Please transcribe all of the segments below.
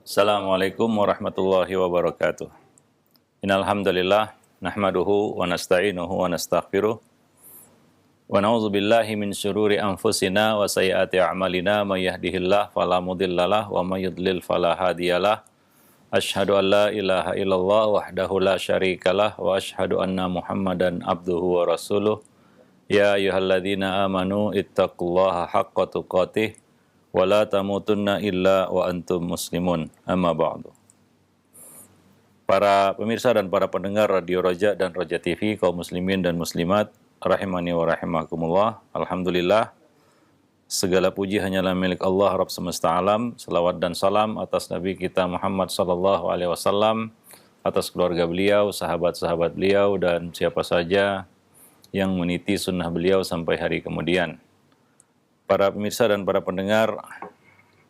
Assalamualaikum warahmatullahi wabarakatuh. Innal hamdalillah nahmaduhu wa nasta'inuhu wa nastaghfiruh wa na'udzu billahi min syururi anfusina wa sayyiati a'malina may yahdihillahu fala mudhillalah wa may yudlil fala hadiyalah. Asyhadu an la ilaha illallah wahdahu la syarikalah wa asyhadu anna Muhammadan abduhu wa rasuluh. Ya ayyuhalladzina amanu ittaqullaha haqqa tuqatih wa la tamutunna illa wa antum muslimun. Amma ba'du. Para pemirsa dan para pendengar Radio Roja dan Roja TV, kaum muslimin dan muslimat, rahimani wa rahimakumullah. Alhamdulillah, segala puji hanyalah milik Allah Rabb semesta alam. Salawat dan salam atas Nabi kita Muhammad sallallahu alaihi wasallam, atas keluarga beliau, sahabat-sahabat beliau, dan siapa saja yang meniti sunnah beliau sampai hari kemudian. Para pemirsa dan para pendengar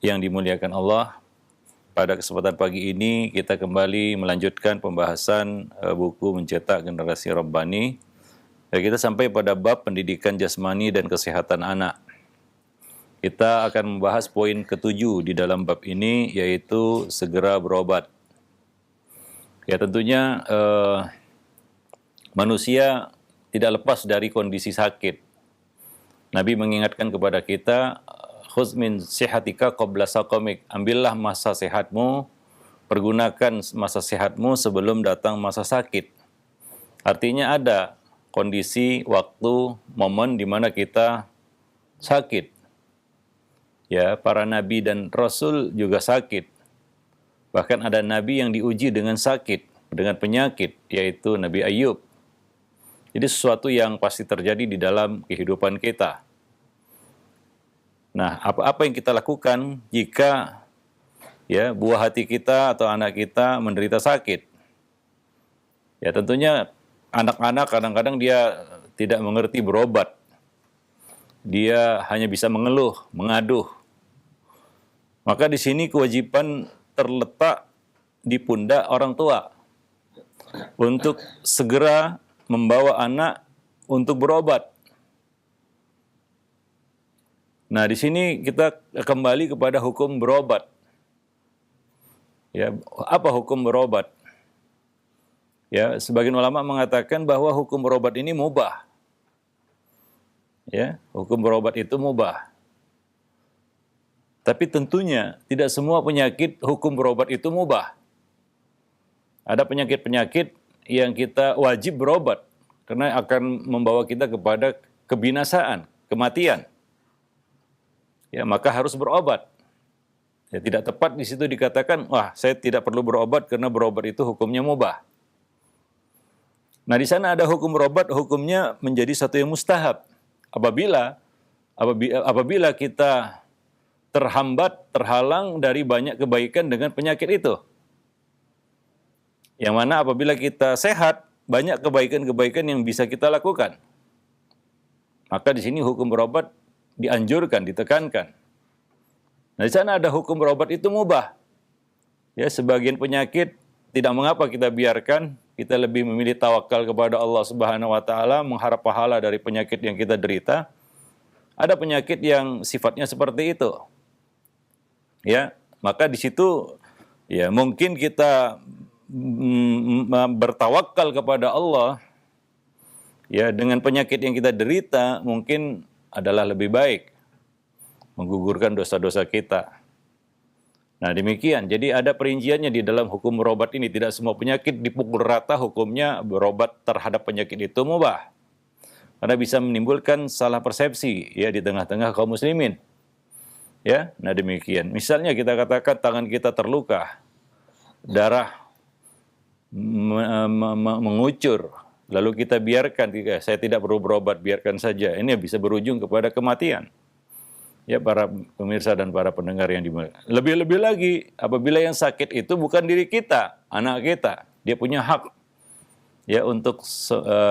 yang dimuliakan Allah, pada kesempatan pagi ini kita kembali melanjutkan pembahasan buku Mencetak Generasi Rabbani. Kita sampai pada bab pendidikan jasmani dan kesehatan anak. Kita akan membahas poin ke-7 di dalam bab ini, yaitu segera berobat. Ya, tentunya manusia tidak lepas dari kondisi sakit. Nabi mengingatkan kepada kita, khudz min sihatika qabla saqamik. Ambillah masa sehatmu, pergunakan masa sehatmu sebelum datang masa sakit. Artinya ada kondisi, waktu, momen di mana kita sakit. Ya, para nabi dan rasul juga sakit. Bahkan ada nabi yang diuji dengan sakit, dengan penyakit, yaitu Nabi Ayub. Jadi sesuatu yang pasti terjadi di dalam kehidupan kita. Nah, apa yang kita lakukan jika ya buah hati kita atau anak kita menderita sakit? Ya, tentunya anak-anak kadang-kadang dia tidak mengerti berobat. Dia hanya bisa mengeluh, mengaduh. Maka di sini kewajiban terletak di pundak orang tua untuk segera membawa anak untuk berobat. Nah, di sini kita kembali kepada hukum berobat. Ya, apa hukum berobat? Ya, sebagian ulama mengatakan bahwa hukum berobat ini mubah. Ya, hukum berobat itu mubah. Tapi tentunya tidak semua penyakit hukum berobat itu mubah. Ada penyakit-penyakit yang kita wajib berobat karena akan membawa kita kepada kebinasaan, kematian. Ya, maka harus berobat. Ya, tidak tepat di situ dikatakan, wah, saya tidak perlu berobat karena berobat itu hukumnya mubah. Nah, di sana ada hukum berobat, hukumnya menjadi satu yang mustahab. Apabila kita terhambat, terhalang dari banyak kebaikan dengan penyakit itu. Yang mana apabila kita sehat, banyak kebaikan-kebaikan yang bisa kita lakukan. Maka di sini hukum berobat dianjurkan, ditekankan. Nah, di sana ada hukum berobat itu mubah. Ya, sebagian penyakit tidak mengapa kita biarkan, kita lebih memilih tawakal kepada Allah Subhanahu wa taala, mengharap pahala dari penyakit yang kita derita. Ada penyakit yang sifatnya seperti itu. Ya, maka di situ ya mungkin kita bertawakal kepada Allah ya dengan penyakit yang kita derita mungkin adalah lebih baik, menggugurkan dosa-dosa kita. Nah, demikian. Jadi ada perinciannya di dalam hukum berobat ini. Tidak semua penyakit dipukul rata hukumnya berobat terhadap penyakit itu mubah. Karena bisa menimbulkan salah persepsi ya di tengah-tengah kaum muslimin. Ya, nah demikian. Misalnya kita katakan tangan kita terluka, darah mengucur, lalu kita biarkan, saya tidak perlu berobat, biarkan saja. Ini bisa berujung kepada kematian. Ya, para pemirsa dan para pendengar yang dimuliakan. Lebih-lebih lagi, apabila yang sakit itu bukan diri kita, anak kita, dia punya hak ya untuk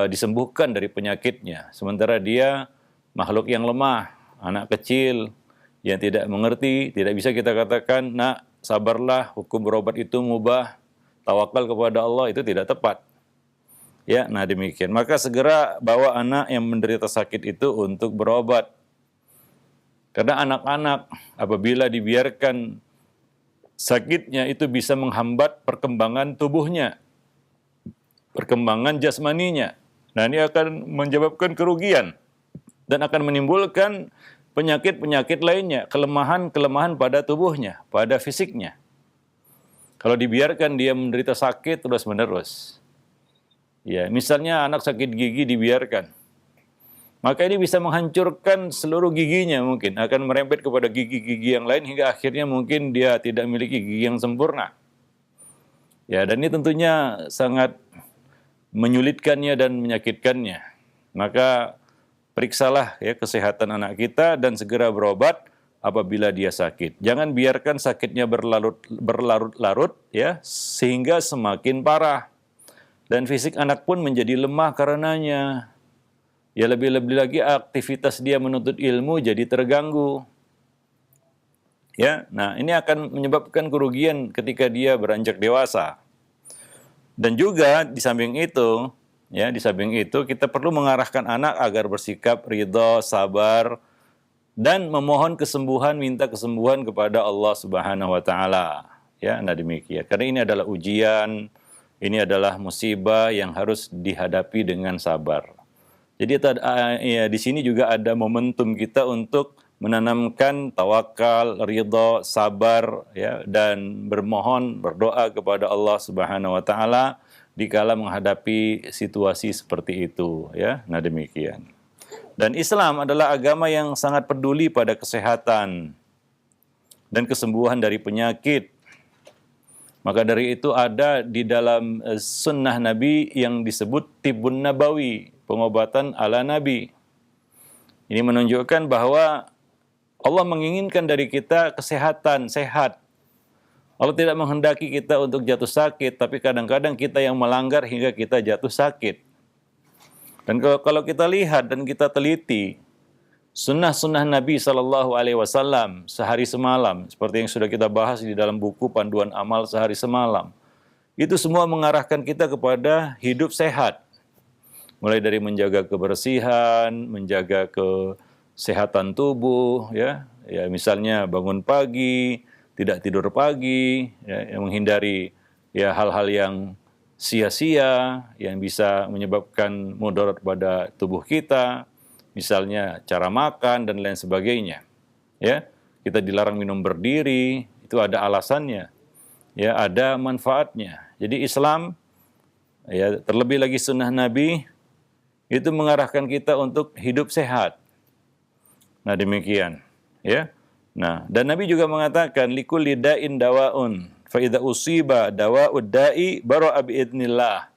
disembuhkan dari penyakitnya. Sementara dia makhluk yang lemah, anak kecil yang tidak mengerti, tidak bisa kita katakan, nak, sabarlah, hukum berobat itu mubah, tawakal kepada Allah, itu tidak tepat. Ya, nah demikian. Maka segera bawa anak yang menderita sakit itu untuk berobat. Karena anak-anak apabila dibiarkan sakitnya itu bisa menghambat perkembangan tubuhnya, perkembangan jasmaninya. Nah, ini akan menyebabkan kerugian dan akan menimbulkan penyakit-penyakit lainnya, kelemahan-kelemahan pada tubuhnya, pada fisiknya. Kalau dibiarkan dia menderita sakit terus-menerus. Ya, misalnya anak sakit gigi dibiarkan, maka ini bisa menghancurkan seluruh giginya, mungkin akan merembet kepada gigi-gigi yang lain hingga akhirnya mungkin dia tidak memiliki gigi yang sempurna. Ya, dan ini tentunya sangat menyulitkannya dan menyakitkannya. Maka periksalah ya kesehatan anak kita dan segera berobat apabila dia sakit. Jangan biarkan sakitnya berlarut-larut ya sehingga semakin parah. Dan fisik anak pun menjadi lemah karenanya. Ya lebih-lebih lagi aktivitas dia menuntut ilmu jadi terganggu. Ya, nah ini akan menyebabkan kerugian ketika dia beranjak dewasa. Dan juga di samping itu, ya di samping itu kita perlu mengarahkan anak agar bersikap ridho, sabar, dan memohon kesembuhan, minta kesembuhan kepada Allah Subhanahu wa taala. Ya, nah demikian. Karena ini adalah ujian, ini adalah musibah yang harus dihadapi dengan sabar. Jadi ya, di sini juga ada momentum kita untuk menanamkan tawakal, ridha, sabar, ya, dan bermohon, berdoa kepada Allah Subhanahu wa taala dikala menghadapi situasi seperti itu, ya. Nah, demikian. Dan Islam adalah agama yang sangat peduli pada kesehatan dan kesembuhan dari penyakit. Maka dari itu ada di dalam sunnah Nabi yang disebut Tibbun Nabawi, pengobatan ala Nabi. Ini menunjukkan bahwa Allah menginginkan dari kita kesehatan, sehat. Allah tidak menghendaki kita untuk jatuh sakit, tapi kadang-kadang kita yang melanggar hingga kita jatuh sakit. Dan kalau kita lihat dan kita teliti, sunnah-sunnah Nabi SAW sehari semalam, seperti yang sudah kita bahas di dalam buku Panduan Amal Sehari Semalam, itu semua mengarahkan kita kepada hidup sehat. Mulai dari menjaga kebersihan, menjaga kesehatan tubuh, ya misalnya bangun pagi, tidak tidur pagi, ya, menghindari ya hal-hal yang sia-sia yang bisa menyebabkan mudarat pada tubuh kita. Misalnya cara makan dan lain sebagainya. Ya, kita dilarang minum berdiri, itu ada alasannya. Ya, ada manfaatnya. Jadi Islam ya terlebih lagi sunnah Nabi itu mengarahkan kita untuk hidup sehat. Nah, demikian, ya. Nah, dan Nabi juga mengatakan likulli da'in dawaun fa idza usiba dawa'ud da'i bara'a bi idznillah.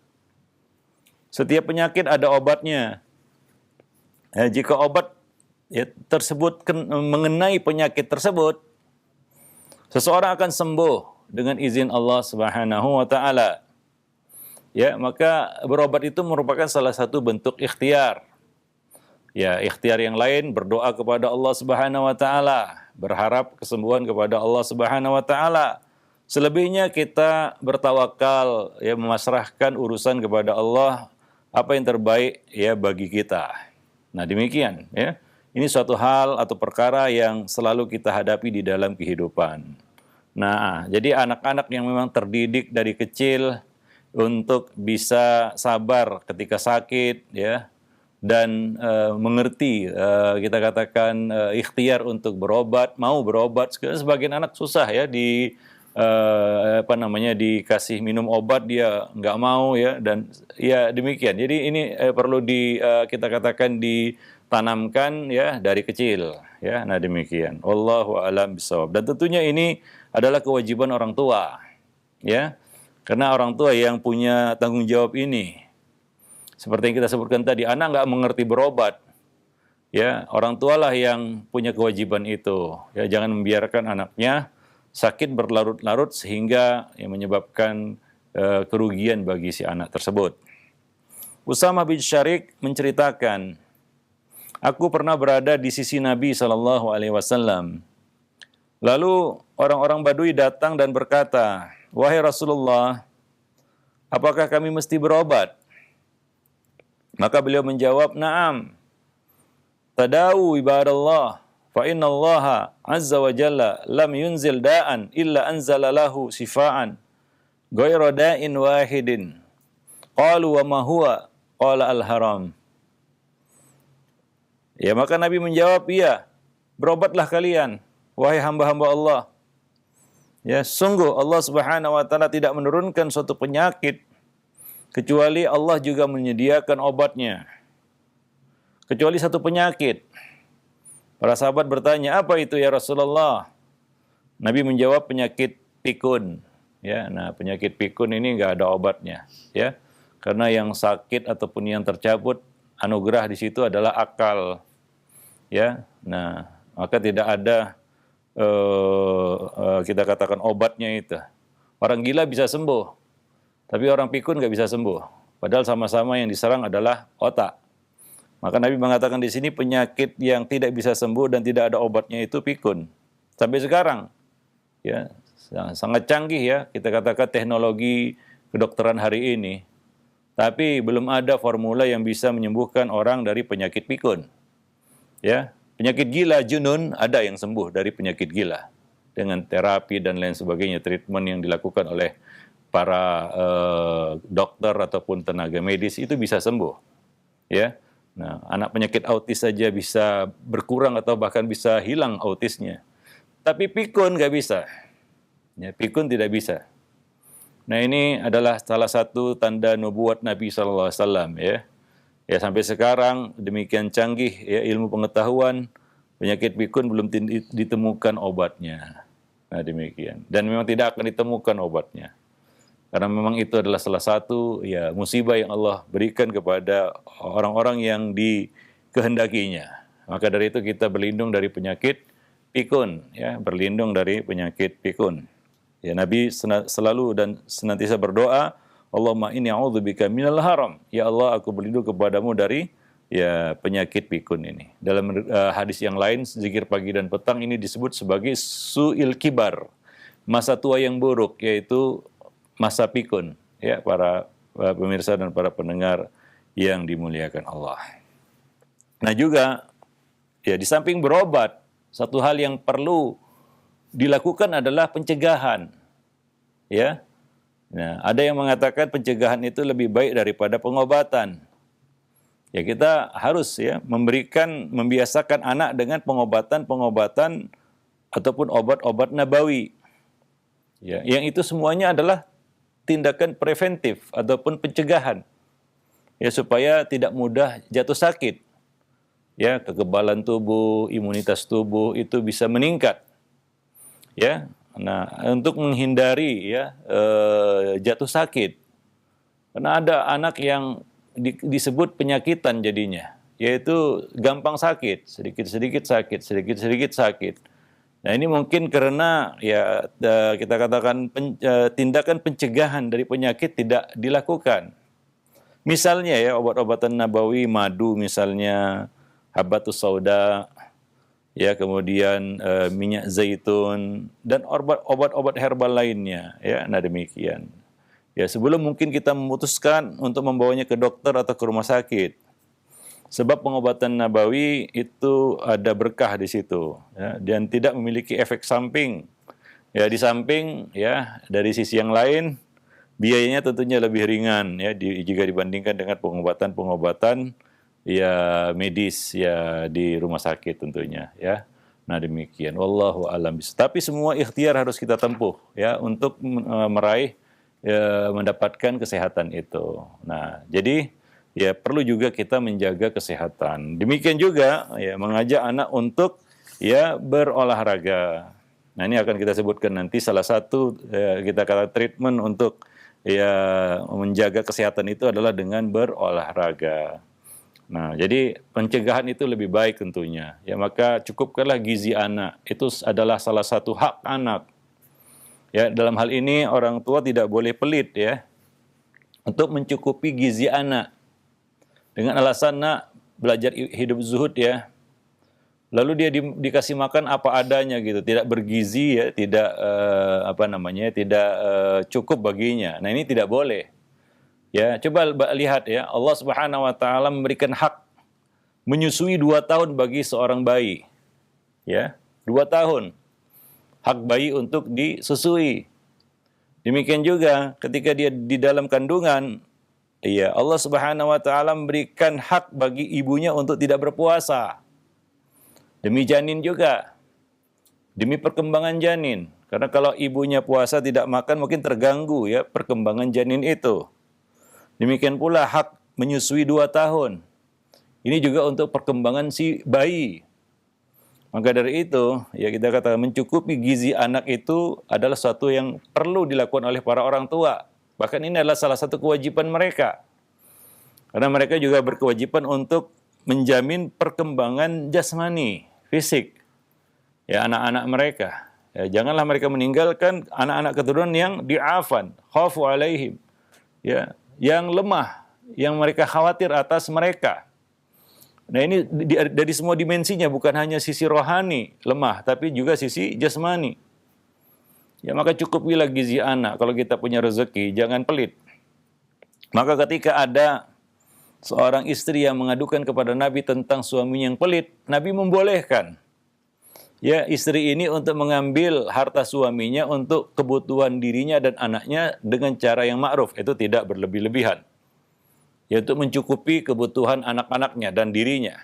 Setiap penyakit ada obatnya. Jika obat ya, tersebut mengenai penyakit tersebut, seseorang akan sembuh dengan izin Allah Subhanahu wa taala. Ya, maka berobat itu merupakan salah satu bentuk ikhtiar. Ya, ikhtiar yang lain berdoa kepada Allah Subhanahu wa taala, berharap kesembuhan kepada Allah Subhanahu wa taala. Selebihnya kita bertawakal, ya memasrahkan urusan kepada Allah apa yang terbaik ya bagi kita. Nah, demikian ya. Ini suatu hal atau perkara yang selalu kita hadapi di dalam kehidupan. Nah, jadi anak-anak yang memang terdidik dari kecil untuk bisa sabar ketika sakit ya dan mengerti kita katakan ikhtiar untuk berobat, mau berobat. Sebagian anak susah ya dikasih minum obat dia nggak mau ya, dan ya demikian. Jadi ini perlu kita katakan ditanamkan ya dari kecil ya. Nah, demikian. Wallahu a'lam bishawab. Dan tentunya ini adalah kewajiban orang tua ya, karena orang tua yang punya tanggung jawab ini. Seperti yang kita sebutkan tadi, anak nggak mengerti berobat ya, orang tualah yang punya kewajiban itu ya. Jangan membiarkan anaknya sakit berlarut-larut sehingga yang menyebabkan kerugian bagi si anak tersebut. Usamah bin Syarik menceritakan, aku pernah berada di sisi Nabi SAW. Lalu orang-orang Badui datang dan berkata, wahai Rasulullah, apakah kami mesti berobat? Maka beliau menjawab, na'am, tadawu ibadallah, fa innallaha azza wa jalla lam yunzil da'an illa anzala lahu shifaan ghayra da'in wahidin. Qalu wa ma huwa? Qala al-haram. Ya, maka Nabi menjawab, iya, berobatlah kalian, wahai hamba-hamba Allah. Ya, sungguh Allah Subhanahu wa taala tidak menurunkan suatu penyakit kecuali Allah juga menyediakan obatnya. Kecuali satu penyakit. Para sahabat bertanya, apa itu ya Rasulullah? Nabi menjawab, penyakit pikun. Ya, nah penyakit pikun ini nggak ada obatnya. Ya, karena yang sakit ataupun yang tercabut, anugerah di situ adalah akal. Ya, nah maka tidak ada kita katakan obatnya itu. Orang gila bisa sembuh, tapi orang pikun nggak bisa sembuh. Padahal sama-sama yang diserang adalah otak. Maka Nabi mengatakan di sini penyakit yang tidak bisa sembuh dan tidak ada obatnya itu pikun. Sampai sekarang, ya sangat canggih ya kita katakan teknologi kedokteran hari ini. Tapi belum ada formula yang bisa menyembuhkan orang dari penyakit pikun. Ya, penyakit gila, junun, ada yang sembuh dari penyakit gila dengan terapi dan lain sebagainya, treatment yang dilakukan oleh para dokter ataupun tenaga medis itu bisa sembuh. Ya, nah anak penyakit autis saja bisa berkurang atau bahkan bisa hilang autisnya. Tapi pikun nggak bisa. Ya, pikun tidak bisa. Nah ini adalah salah satu tanda nubuat Nabi SAW ya. Ya sampai sekarang demikian canggih ya ilmu pengetahuan, penyakit pikun belum ditemukan obatnya. Nah demikian. Dan memang tidak akan ditemukan obatnya. Karena memang itu adalah salah satu ya musibah yang Allah berikan kepada orang-orang yang dikehendakinya. Maka dari itu kita berlindung dari penyakit pikun ya, berlindung dari penyakit pikun. Ya Nabi selalu dan senantiasa berdoa, Allahumma inni a'udzubika minal haram. Ya Allah, aku berlindung kepadamu dari ya penyakit pikun ini. Dalam hadis yang lain, zikir pagi dan petang ini disebut sebagai su'il kibar, masa tua yang buruk, yaitu masa pikun. Ya, para pemirsa dan para pendengar yang dimuliakan Allah. Nah juga, ya di samping berobat, satu hal yang perlu dilakukan adalah pencegahan. Ya. Nah, ada yang mengatakan pencegahan itu lebih baik daripada pengobatan. Ya kita harus ya membiasakan anak dengan pengobatan ataupun obat-obat nabawi. Ya, yang itu semuanya adalah tindakan preventif ataupun pencegahan. Ya supaya tidak mudah jatuh sakit. Ya, kekebalan tubuh, imunitas tubuh itu bisa meningkat. Ya. Nah, untuk menghindari ya jatuh sakit. Karena ada anak yang disebut penyakitan jadinya, yaitu gampang sakit, sedikit-sedikit sakit, sedikit-sedikit sakit. Nah, ini mungkin karena ya kita katakan tindakan pencegahan dari penyakit tidak dilakukan. Misalnya ya obat-obatan nabawi, madu misalnya, habatus sauda, ya kemudian minyak zaitun dan obat-obat herbal lainnya ya. Nah demikian ya sebelum mungkin kita memutuskan untuk membawanya ke dokter atau ke rumah sakit, sebab pengobatan nabawi itu ada berkah di situ ya, dan tidak memiliki efek samping ya. Di samping ya dari sisi yang lain biayanya tentunya lebih ringan ya jika dibandingkan dengan pengobatan-pengobatan ya medis ya di rumah sakit tentunya ya. Nah demikian wallahu alam. Tapi semua ikhtiar harus kita tempuh ya untuk meraih ya, mendapatkan kesehatan itu. Nah, jadi ya perlu juga kita menjaga kesehatan. Demikian juga ya mengajak anak untuk ya berolahraga. Nah, ini akan kita sebutkan nanti salah satu kita kata treatment untuk ya menjaga kesehatan itu adalah dengan berolahraga. Nah, jadi pencegahan itu lebih baik tentunya. Ya, maka cukupkanlah gizi anak. Itu adalah salah satu hak anak. Ya, dalam hal ini orang tua tidak boleh pelit ya untuk mencukupi gizi anak. Dengan alasan nak belajar hidup zuhud ya. Lalu dia dikasih makan apa adanya gitu, tidak bergizi ya, tidak tidak cukup baginya. Nah, ini tidak boleh. Ya, coba lihat ya, Allah Subhanahu wa taala memberikan hak menyusui 2 tahun bagi seorang bayi. Ya, 2 tahun hak bayi untuk disusui. Demikian juga ketika dia di dalam kandungan, ya Allah Subhanahu wa taala memberikan hak bagi ibunya untuk tidak berpuasa. Demi janin juga, demi perkembangan janin. Karena kalau ibunya puasa tidak makan mungkin terganggu ya perkembangan janin itu. Demikian pula hak menyusui 2 tahun. Ini juga untuk perkembangan si bayi. Maka dari itu, ya kita kata mencukupi gizi anak itu adalah sesuatu yang perlu dilakukan oleh para orang tua. Bahkan ini adalah salah satu kewajiban mereka. Karena mereka juga berkewajiban untuk menjamin perkembangan jasmani, fisik, ya anak-anak mereka. Ya, janganlah mereka meninggalkan anak-anak keturunan yang di'afan, khafu alaihim, ya, yang lemah, yang mereka khawatir atas mereka. Nah ini dari semua dimensinya, bukan hanya sisi rohani lemah, tapi juga sisi jasmani. Ya maka cukupilah gizi anak. Kalau kita punya rezeki, jangan pelit. Maka ketika ada seorang istri yang mengadukan kepada Nabi tentang suaminya yang pelit, Nabi membolehkan ya istri ini untuk mengambil harta suaminya untuk kebutuhan dirinya dan anaknya dengan cara yang ma'ruf, itu tidak berlebih-lebihan. Ya untuk mencukupi kebutuhan anak-anaknya dan dirinya.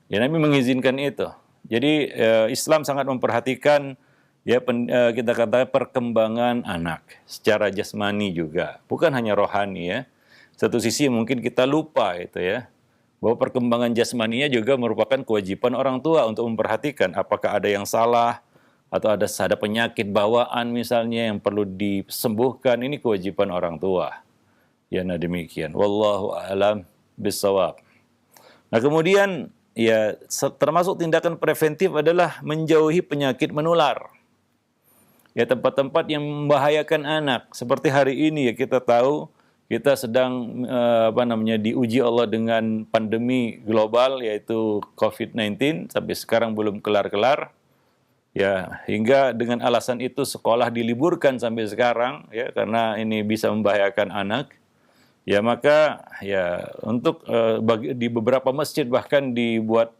Ya Nabi mengizinkan itu. Jadi Islam sangat memperhatikan ya kita katakan perkembangan anak secara jasmani juga, bukan hanya rohani ya. Satu sisi mungkin kita lupa itu ya, bahwa perkembangan jasmaninya juga merupakan kewajiban orang tua untuk memperhatikan apakah ada yang salah atau ada penyakit bawaan misalnya yang perlu disembuhkan, ini kewajiban orang tua. Ya, nah demikian. Wallahu a'lam bishawab. Nah kemudian ya termasuk tindakan preventif adalah menjauhi penyakit menular. Ya tempat-tempat yang membahayakan anak. Seperti hari ini ya kita tahu kita sedang diuji Allah dengan pandemi global yaitu COVID-19 sampai sekarang belum kelar-kelar. Ya, hingga dengan alasan itu sekolah diliburkan sampai sekarang ya karena ini bisa membahayakan anak. Ya maka ya untuk di beberapa masjid bahkan dibuat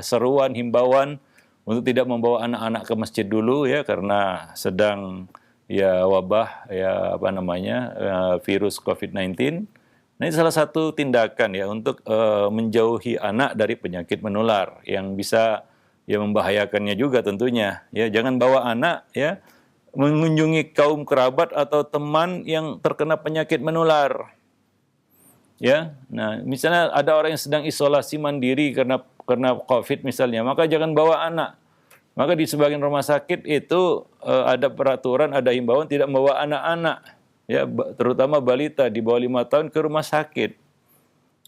seruan himbauan untuk tidak membawa anak-anak ke masjid dulu ya karena sedang ya wabah ya virus COVID-19. Nah ini salah satu tindakan ya untuk menjauhi anak dari penyakit menular yang bisa ya membahayakannya juga tentunya. Ya jangan bawa anak ya mengunjungi kaum kerabat atau teman yang terkena penyakit menular. Ya, nah misalnya ada orang yang sedang isolasi mandiri karena COVID misalnya, maka jangan bawa anak. Maka di sebagian rumah sakit itu ada peraturan, ada himbauan tidak membawa anak-anak, ya terutama balita di bawah 5 tahun ke rumah sakit.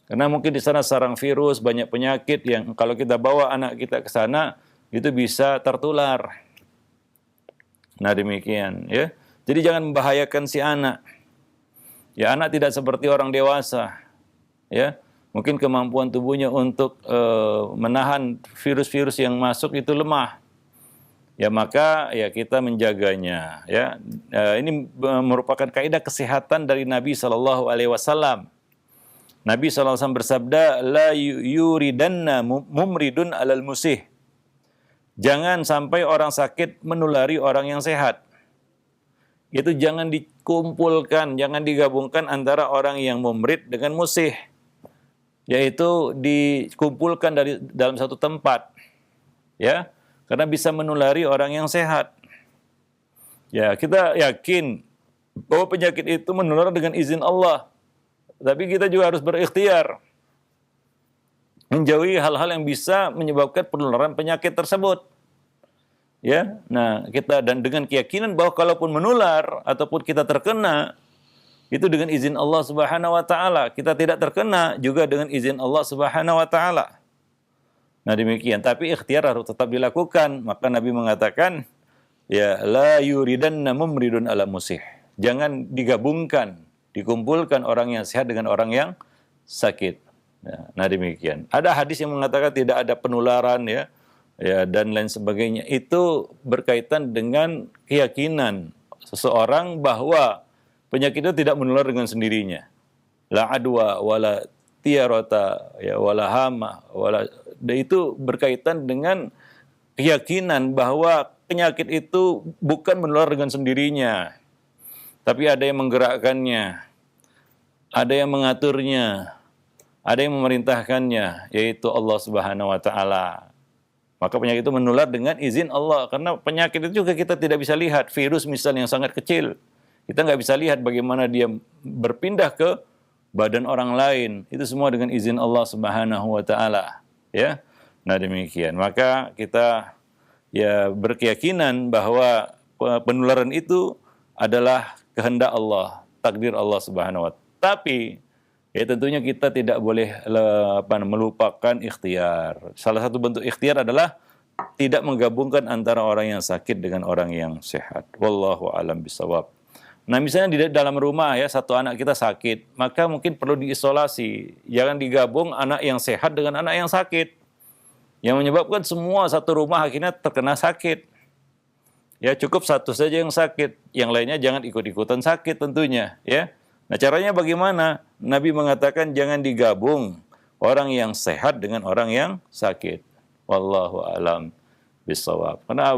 Karena mungkin di sana sarang virus, banyak penyakit yang kalau kita bawa anak kita ke sana itu bisa tertular. Nah demikian, ya. Jadi jangan membahayakan si anak. Ya anak tidak seperti orang dewasa, ya mungkin kemampuan tubuhnya untuk menahan virus-virus yang masuk itu lemah, ya maka ya kita menjaganya, ya ini merupakan kaidah kesehatan dari Nabi Shallallahu Alaihi Wasallam. Nabi SAW bersabda, la yuridanna mumridun alal musih. Jangan sampai orang sakit menulari orang yang sehat. Itu jangan dikumpulkan, jangan digabungkan antara orang yang mumrid dengan musih. Yaitu dikumpulkan dalam satu tempat. Ya, karena bisa menulari orang yang sehat. Ya, kita yakin bahwa penyakit itu menular dengan izin Allah. Tapi kita juga harus berikhtiar menjauhi hal-hal yang bisa menyebabkan penularan penyakit tersebut. Ya, nah kita dan dengan keyakinan bahwa kalaupun menular ataupun kita terkena itu dengan izin Allah Subhanahu wa taala, kita tidak terkena juga dengan izin Allah Subhanahu wa taala. Nah demikian, tapi ikhtiar harus tetap dilakukan. Maka Nabi mengatakan, ya la yuridanna mumridun ala musih. Jangan digabungkan, dikumpulkan orang yang sehat dengan orang yang sakit. Nah demikian. Ada hadis yang mengatakan tidak ada penularan ya dan lain sebagainya. Itu berkaitan dengan keyakinan seseorang bahwa penyakit itu tidak menular dengan sendirinya. La adwa wala tiarata ya wala hama wala, itu berkaitan dengan keyakinan bahwa penyakit itu bukan menular dengan sendirinya, tapi ada yang menggerakkannya, ada yang mengaturnya, ada yang memerintahkannya, yaitu Allah Subhanahu wa taala. Maka penyakit itu menular dengan izin Allah, karena penyakit itu juga kita tidak bisa lihat. Virus misalnya yang sangat kecil, kita nggak bisa lihat bagaimana dia berpindah ke badan orang lain. Itu semua dengan izin Allah Subhanahu wa taala, ya. Nah, demikian. Maka kita ya berkeyakinan bahwa penularan itu adalah kehendak Allah, takdir Allah Subhanahu wa taala. Tapi ya tentunya kita tidak boleh melupakan ikhtiar. Salah satu bentuk ikhtiar adalah tidak menggabungkan antara orang yang sakit dengan orang yang sehat. Wallahu a'lam bishawab. Nah, misalnya di dalam rumah ya, satu anak kita sakit, maka mungkin perlu diisolasi. Jangan digabung anak yang sehat dengan anak yang sakit. Yang menyebabkan semua satu rumah akhirnya terkena sakit. Ya, cukup satu saja yang sakit, yang lainnya jangan ikut-ikutan sakit tentunya, ya. Nah, caranya bagaimana? Nabi mengatakan jangan digabung orang yang sehat dengan orang yang sakit. Wallahu a'lam bishawab. Karena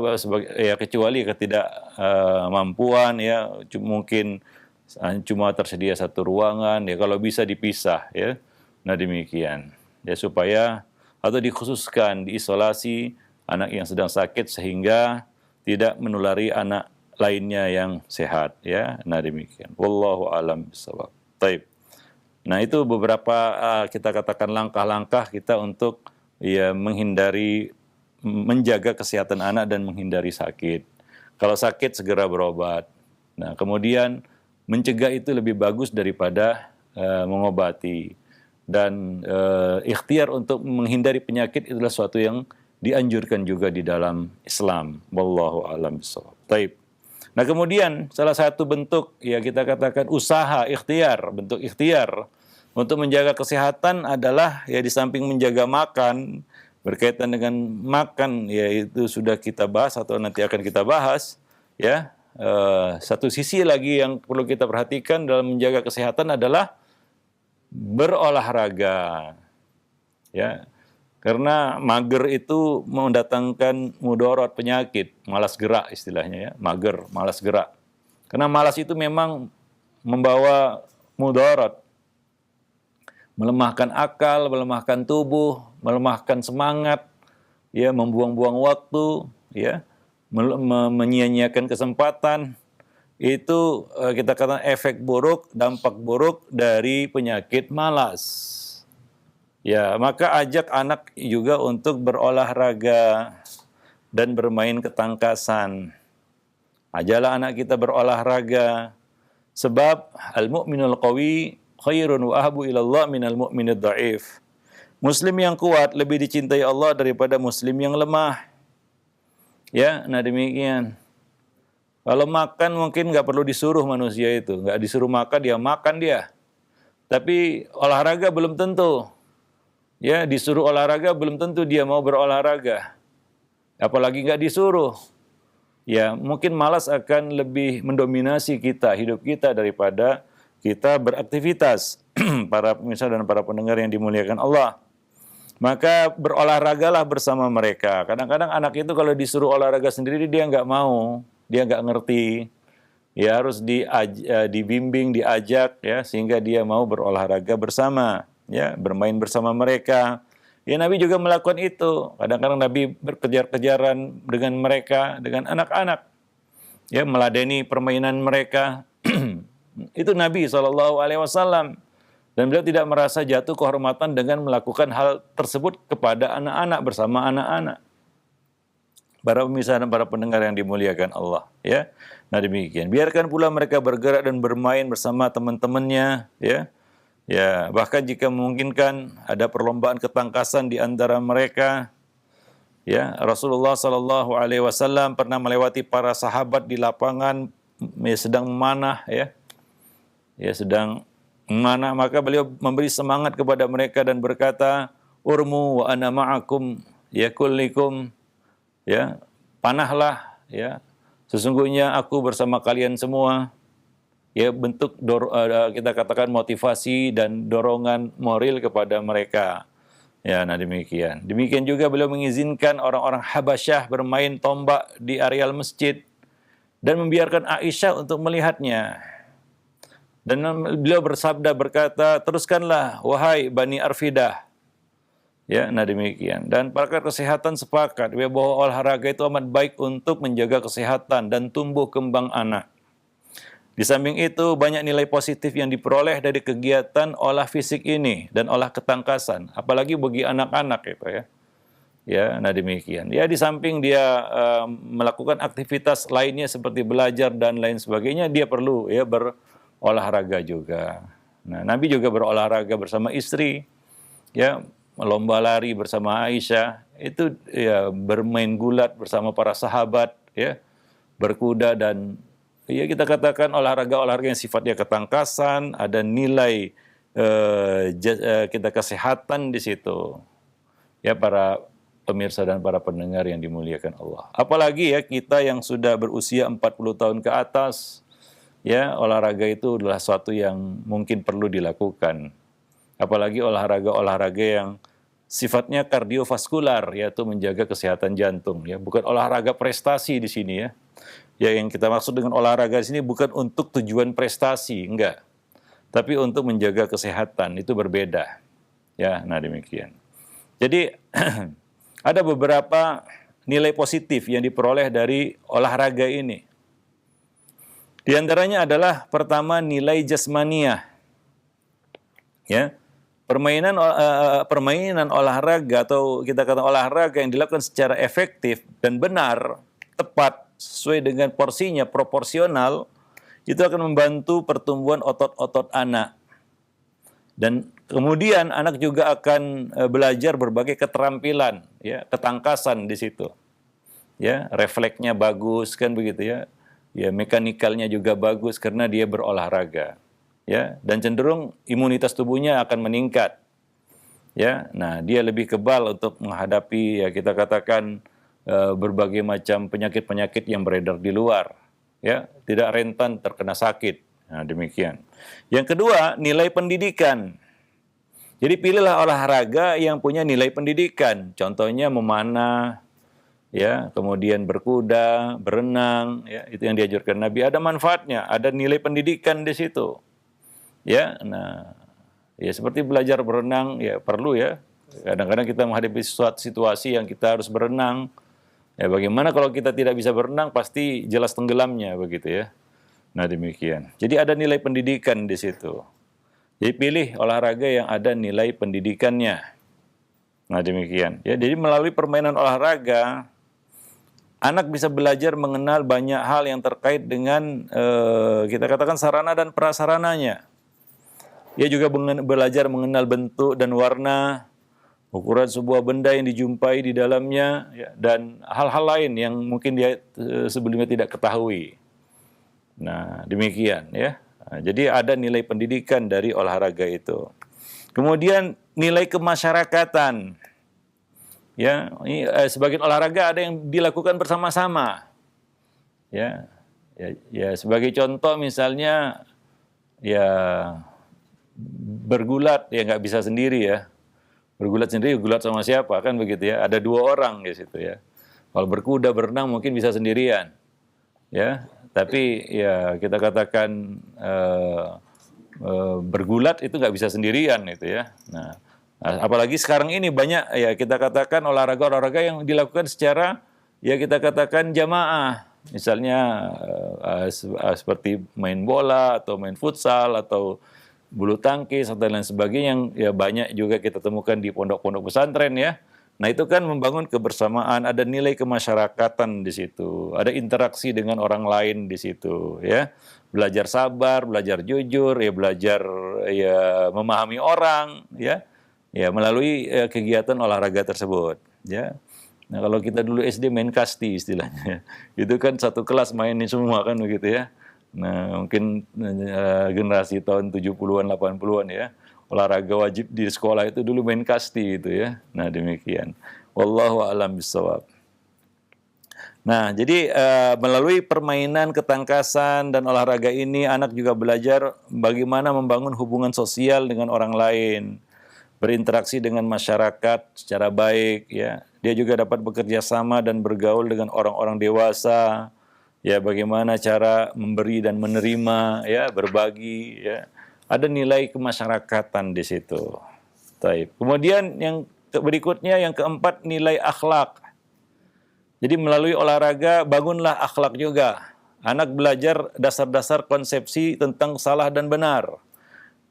ya kecuali ketidakmampuan ya, mungkin cuma tersedia satu ruangan ya, kalau bisa dipisah ya. Nah, demikian. Ya, supaya atau dikhususkan diisolasi anak yang sedang sakit sehingga tidak menulari anak lainnya yang sehat ya. Nah, demikian. Wallahu a'lam bishawab. Baik. Nah, itu beberapa kita katakan langkah-langkah kita untuk ya menjaga kesehatan anak dan menghindari sakit. Kalau sakit segera berobat. Nah, kemudian mencegah itu lebih bagus daripada mengobati. Dan ikhtiar untuk menghindari penyakit itulah suatu yang dianjurkan juga di dalam Islam. Wallahu a'lam bishawab. Baik. Nah, kemudian salah satu bentuk ya kita katakan usaha ikhtiar, bentuk ikhtiar untuk menjaga kesehatan adalah ya di samping menjaga makan, berkaitan dengan makan yaitu sudah kita bahas atau nanti akan kita bahas ya. Satu sisi lagi yang perlu kita perhatikan dalam menjaga kesehatan adalah berolahraga. Ya. Karena mager itu mendatangkan mudarat penyakit, malas gerak istilahnya ya, mager, malas gerak. Karena malas itu memang membawa mudarat, melemahkan akal, melemahkan tubuh, melemahkan semangat, ya, membuang-buang waktu, ya, menyia-nyiakan kesempatan. Itu kita katakan efek buruk, dampak buruk dari penyakit malas. Ya, maka ajak anak juga untuk berolahraga dan bermain ketangkasan. Ajalah anak kita berolahraga. Sebab al-mu'minul qawi khairun wa ahabu ilallah minal mu'minid dha'if. Muslim yang kuat lebih dicintai Allah daripada muslim yang lemah. Ya, nah demikian. Kalau makan mungkin nggak perlu disuruh manusia itu. Nggak disuruh makan dia. Tapi olahraga belum tentu. Ya, disuruh olahraga belum tentu dia mau berolahraga. Apalagi nggak disuruh. Ya, mungkin malas akan lebih mendominasi hidup kita daripada kita beraktivitas. Para pemirsa dan para pendengar yang dimuliakan Allah. Maka berolahragalah bersama mereka. Kadang-kadang anak itu kalau disuruh olahraga sendiri dia nggak mau, dia nggak ngerti. Ya, harus dibimbing, diajak ya sehingga dia mau berolahraga bersama. Ya, bermain bersama mereka. Ya, Nabi juga melakukan itu. Kadang-kadang Nabi berkejar-kejaran dengan mereka, dengan anak-anak. Ya, meladeni permainan mereka. Itu Nabi SAW. Dan beliau tidak merasa jatuh kehormatan dengan melakukan hal tersebut kepada anak-anak, bersama anak-anak. Para pemirsa dan para pendengar yang dimuliakan Allah. Ya, nah demikian. Biarkan pula mereka bergerak dan bermain bersama teman-temannya. Ya. Ya, bahkan jika memungkinkan ada perlombaan ketangkasan di antara mereka. Ya, Rasulullah SAW pernah melewati para sahabat di lapangan sedang memanah ya. Ya, sedang memanah, maka beliau memberi semangat kepada mereka dan berkata, "Urmu wa ana ma'akum yakullikum." Ya, panahlah ya. Sesungguhnya aku bersama kalian semua. Ya, bentuk kita katakan motivasi dan dorongan moral kepada mereka. Ya, nah demikian. Demikian juga beliau mengizinkan orang-orang Habasyah bermain tombak di areal masjid dan membiarkan Aisyah untuk melihatnya. Dan beliau bersabda berkata, teruskanlah wahai Bani Arfidah. Ya, nah demikian. Dan pakar kesehatan sepakat bahwa olahraga itu amat baik untuk menjaga kesehatan dan tumbuh kembang anak. Di samping itu, banyak nilai positif yang diperoleh dari kegiatan olah fisik ini dan olah ketangkasan, apalagi bagi anak-anak itu ya. Ya, nah demikian. Ya, di samping dia melakukan aktivitas lainnya seperti belajar dan lain sebagainya, dia perlu ya berolahraga juga. Nah, Nabi juga berolahraga bersama istri, ya, lomba lari bersama Aisyah, itu ya bermain gulat bersama para sahabat, ya, berkuda dan ya kita katakan olahraga-olahraga yang sifatnya ketangkasan, ada nilai kita kesehatan di situ. Ya para pemirsa dan para pendengar yang dimuliakan Allah. Apalagi ya kita yang sudah berusia 40 tahun ke atas, ya olahraga itu adalah suatu yang mungkin perlu dilakukan. Apalagi olahraga-olahraga yang sifatnya kardiovaskular, yaitu menjaga kesehatan jantung. Ya, bukan olahraga prestasi di sini ya. Ya, yang kita maksud dengan olahraga di sini bukan untuk tujuan prestasi, enggak. Tapi untuk menjaga kesehatan, itu berbeda. Ya, nah demikian. Jadi, ada beberapa nilai positif yang diperoleh dari olahraga ini. Di antaranya adalah pertama nilai jasmaniah. Ya. Permainan olahraga atau kita kata olahraga yang dilakukan secara efektif dan benar, tepat, sesuai dengan porsinya, proporsional, itu akan membantu pertumbuhan otot-otot anak. Dan kemudian anak juga akan belajar berbagai keterampilan, ya, ketangkasan di situ. Ya, refleksnya bagus kan begitu ya. Ya, mekanikalnya juga bagus karena dia berolahraga. Ya, dan cenderung imunitas tubuhnya akan meningkat. Ya, nah dia lebih kebal untuk menghadapi ya kita katakan berbagai macam penyakit-penyakit yang beredar di luar. Ya, tidak rentan terkena sakit. Nah, demikian. Yang kedua, nilai pendidikan. Jadi pilihlah olahraga yang punya nilai pendidikan. Contohnya memanah, ya, kemudian berkuda, berenang, ya, itu yang diajarkan Nabi. Ada manfaatnya, ada nilai pendidikan di situ. Ya, nah, ya seperti belajar berenang, ya perlu ya. Kadang-kadang kita menghadapi suatu situasi yang kita harus berenang. Ya, bagaimana kalau kita tidak bisa berenang, pasti jelas tenggelamnya begitu ya. Nah, demikian. Jadi ada nilai pendidikan di situ. Jadi pilih olahraga yang ada nilai pendidikannya. Nah, demikian. Ya, jadi melalui permainan olahraga, anak bisa belajar mengenal banyak hal yang terkait dengan kita katakan sarana dan prasarananya. Ia juga belajar mengenal bentuk dan warna, ukuran sebuah benda yang dijumpai di dalamnya, ya, dan hal-hal lain yang mungkin dia sebelumnya tidak ketahui. Nah, demikian ya. Nah, jadi ada nilai pendidikan dari olahraga itu. Kemudian nilai kemasyarakatan. Ya, ini sebagian olahraga ada yang dilakukan bersama-sama. Ya, ya sebagai contoh misalnya ya bergulat ya nggak bisa sendiri ya. Bergulat sendiri, gulat sama siapa kan begitu ya. Ada dua orang di situ ya. Kalau berkuda, berenang mungkin bisa sendirian. Ya, tapi ya kita katakan bergulat itu nggak bisa sendirian itu ya. Nah, apalagi sekarang ini banyak ya kita katakan olahraga-olahraga yang dilakukan secara ya kita katakan jamaah. Misalnya seperti main bola atau main futsal atau bulu tangkis atau lain sebagainya yang ya banyak juga kita temukan di pondok-pondok pesantren ya. Nah, itu kan membangun kebersamaan, ada nilai kemasyarakatan di situ, ada interaksi dengan orang lain di situ ya. Belajar sabar, belajar jujur, ya belajar ya memahami orang ya. Ya melalui kegiatan olahraga tersebut ya. Nah, kalau kita dulu SD main kasti istilahnya. Itu kan satu kelas mainin semua kan begitu ya. Nah, mungkin generasi tahun 70-an, 80-an ya. Olahraga wajib di sekolah itu dulu main kasti itu ya. Nah, demikian. Wallahu a'lam bishawab. Nah, jadi melalui permainan ketangkasan dan olahraga ini anak juga belajar bagaimana membangun hubungan sosial dengan orang lain. berinteraksi dengan masyarakat secara baik, ya. Dia juga dapat bekerja sama dan bergaul dengan orang-orang dewasa, ya, bagaimana cara memberi dan menerima, ya, berbagi, ya. Ada nilai kemasyarakatan di situ. Taib. Kemudian yang berikutnya, yang keempat, nilai akhlak. Jadi melalui olahraga bangunlah akhlak juga. Anak belajar dasar-dasar konsepsi tentang salah dan benar.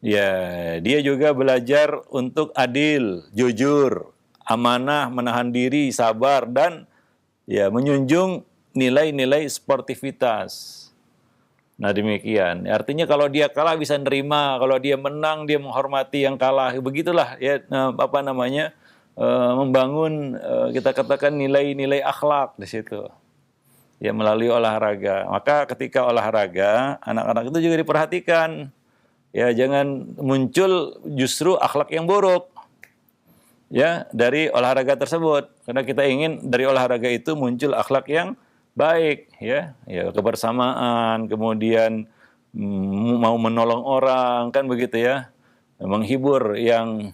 Ya, dia juga belajar untuk adil, jujur, amanah, menahan diri, sabar, dan ya menjunjung nilai-nilai sportivitas. Nah demikian. Artinya kalau dia kalah bisa nerima, kalau dia menang dia menghormati yang kalah. Begitulah ya membangun kita katakan nilai-nilai akhlak di situ. Ya melalui olahraga. Maka ketika olahraga, anak-anak itu juga diperhatikan. Ya jangan muncul justru akhlak yang buruk. Ya dari olahraga tersebut. Karena kita ingin dari olahraga itu muncul akhlak yang baik, ya, kebersamaan, kemudian mau menolong orang, kan begitu ya, menghibur yang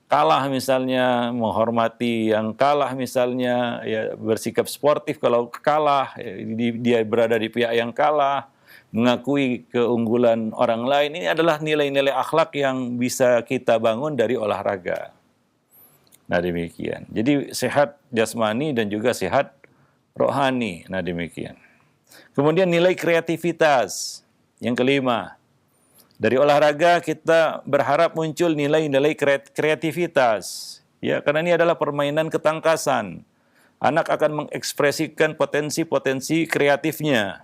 kalah misalnya, menghormati yang kalah misalnya, ya bersikap sportif kalau kalah, dia berada di pihak yang kalah, mengakui keunggulan orang lain. Ini adalah nilai-nilai akhlak yang bisa kita bangun dari olahraga. Nah demikian. Jadi sehat jasmani dan juga sehat rohani. Nah demikian. Kemudian nilai kreativitas. Yang kelima, dari olahraga kita berharap muncul nilai-nilai kreativitas. Ya, karena ini adalah permainan ketangkasan. Anak akan mengekspresikan potensi-potensi kreatifnya.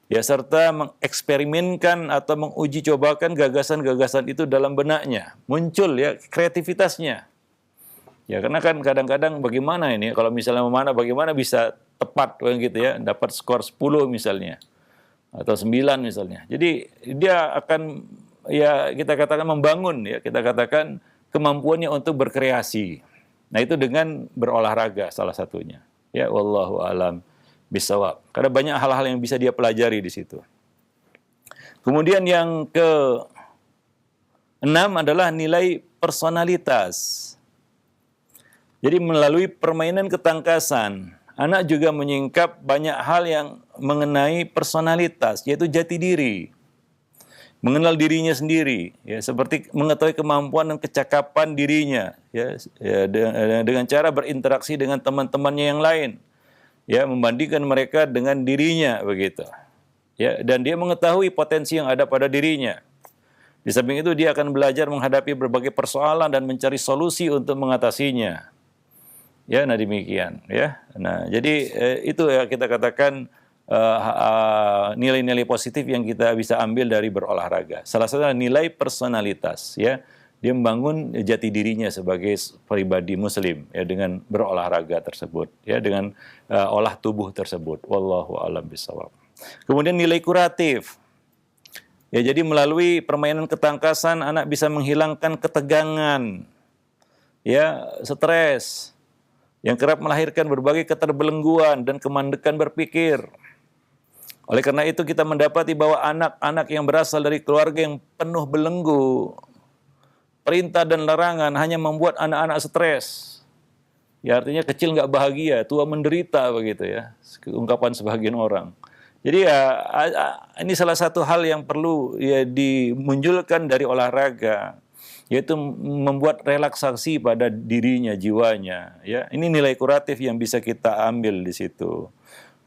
Ya, serta mengeksperimenkan atau menguji cobakan gagasan-gagasan itu dalam benaknya. Muncul ya kreativitasnya. Ya, karena kan kadang-kadang bagaimana ini kalau misalnya memanah bagaimana bisa tepat gitu ya, dapat skor 10 misalnya atau 9 misalnya. Jadi dia akan ya kita katakan membangun ya, kita katakan kemampuannya untuk berkreasi. Nah, itu dengan berolahraga salah satunya. Ya, wallahu alam bisawab. Karena banyak hal-hal yang bisa dia pelajari di situ. Kemudian yang ke-6 adalah nilai personalitas. Jadi melalui permainan ketangkasan, anak juga menyingkap banyak hal yang mengenai personalitas, yaitu jati diri. Mengenal dirinya sendiri, ya, seperti mengetahui kemampuan dan kecakapan dirinya, ya, dengan cara berinteraksi dengan teman-temannya yang lain, ya, membandingkan mereka dengan dirinya, begitu. Ya, dan dia mengetahui potensi yang ada pada dirinya. Di samping itu dia akan belajar menghadapi berbagai persoalan dan mencari solusi untuk mengatasinya. Ya, nah demikian ya. Nah, jadi itu ya kita katakan nilai-nilai positif yang kita bisa ambil dari berolahraga. Salah satunya nilai personalitas ya. Dia membangun jati dirinya sebagai pribadi muslim ya dengan berolahraga tersebut ya, dengan olah tubuh tersebut. Wallahu a'lam bishawab. Kemudian nilai kuratif. Ya, jadi melalui permainan ketangkasan anak bisa menghilangkan ketegangan, ya, stres yang kerap melahirkan berbagai keterbelengguan dan kemandekan berpikir. Oleh karena itu kita mendapati bahwa anak-anak yang berasal dari keluarga yang penuh belenggu, perintah dan larangan hanya membuat anak-anak stres. Ya, artinya kecil nggak bahagia, tua menderita begitu ya, ungkapan sebagian orang. Jadi ya ini salah satu hal yang perlu ya dimunculkan dari olahraga, yaitu membuat relaksasi pada dirinya, jiwanya. Ya, ini nilai kuratif yang bisa kita ambil di situ.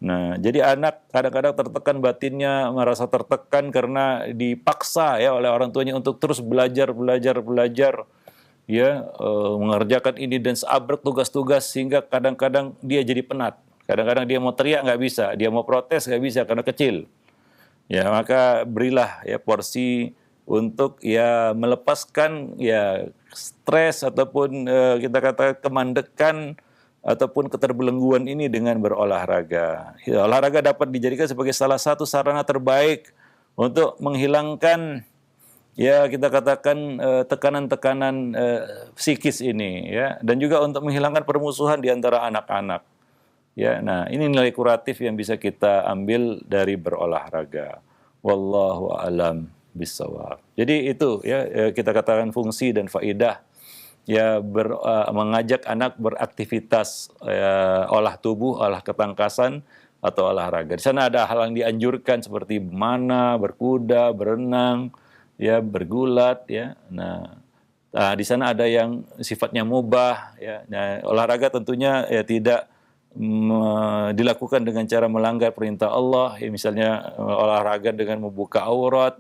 Nah, jadi anak kadang-kadang tertekan batinnya, merasa tertekan karena dipaksa ya oleh orang tuanya untuk terus belajar, ya, mengerjakan ini dan seabrek tugas-tugas sehingga kadang-kadang dia jadi penat. Kadang-kadang dia mau teriak nggak bisa, dia mau protes nggak bisa karena kecil. Ya, maka berilah ya porsi untuk ya melepaskan ya stres ataupun kita kata kemandekan ataupun keterbelengguan ini dengan berolahraga. Ya, olahraga dapat dijadikan sebagai salah satu sarana terbaik untuk menghilangkan ya kita katakan tekanan-tekanan psikis ini ya, dan juga untuk menghilangkan permusuhan di antara anak-anak. Ya, nah ini nilai kuratif yang bisa kita ambil dari berolahraga. Wallahu a'lam bisawab. Jadi itu ya kita katakan fungsi dan faidah mengajak anak beraktivitas olah tubuh, olah ketangkasan atau olahraga. Di sana ada hal yang dianjurkan seperti memanah, berkuda, berenang, ya, bergulat, ya. Nah, di sana ada yang sifatnya mubah, ya. Nah, olahraga tentunya ya tidak dilakukan dengan cara melanggar perintah Allah, ya, misalnya olahraga dengan membuka aurat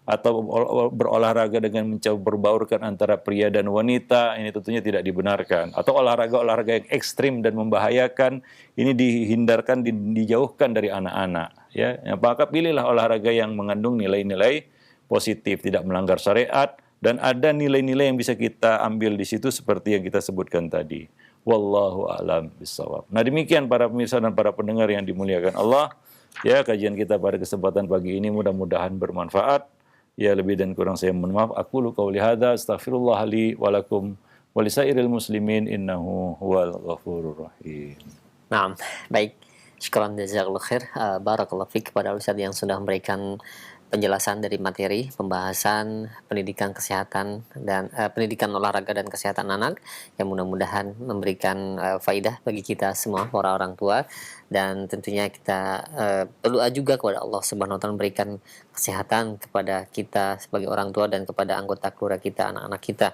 atau berolahraga dengan mencoba berbaurkan antara pria dan wanita, ini tentunya tidak dibenarkan. Atau olahraga-olahraga yang ekstrim dan membahayakan, ini dihindarkan, dijauhkan dari anak-anak. Ya, maka pilihlah olahraga yang mengandung nilai-nilai positif, tidak melanggar syariat, dan ada nilai-nilai yang bisa kita ambil di situ seperti yang kita sebutkan tadi. Wallahu a'lam bishawab. Nah, demikian para pemirsa dan para pendengar yang dimuliakan Allah. Ya, kajian kita pada kesempatan pagi ini mudah-mudahan bermanfaat. Ya, lebih dan kurang saya mohon maaf. Aqulu qauli hadza astaghfirullah li wa lakum wa lisairil muslimin innahu huwal ghafurur rahim. Nah, baik. Syukran jazakallahu khair. Barakallahu fiik kepada Ustaz yang sudah memberikan penjelasan dari materi pembahasan pendidikan kesehatan dan pendidikan olahraga dan kesehatan anak yang mudah-mudahan memberikan faidah bagi kita semua para orang tua, dan tentunya kita berdoa juga kepada Allah Subhanahu wa taala memberikan kesehatan kepada kita sebagai orang tua dan kepada anggota keluarga kita, anak-anak kita.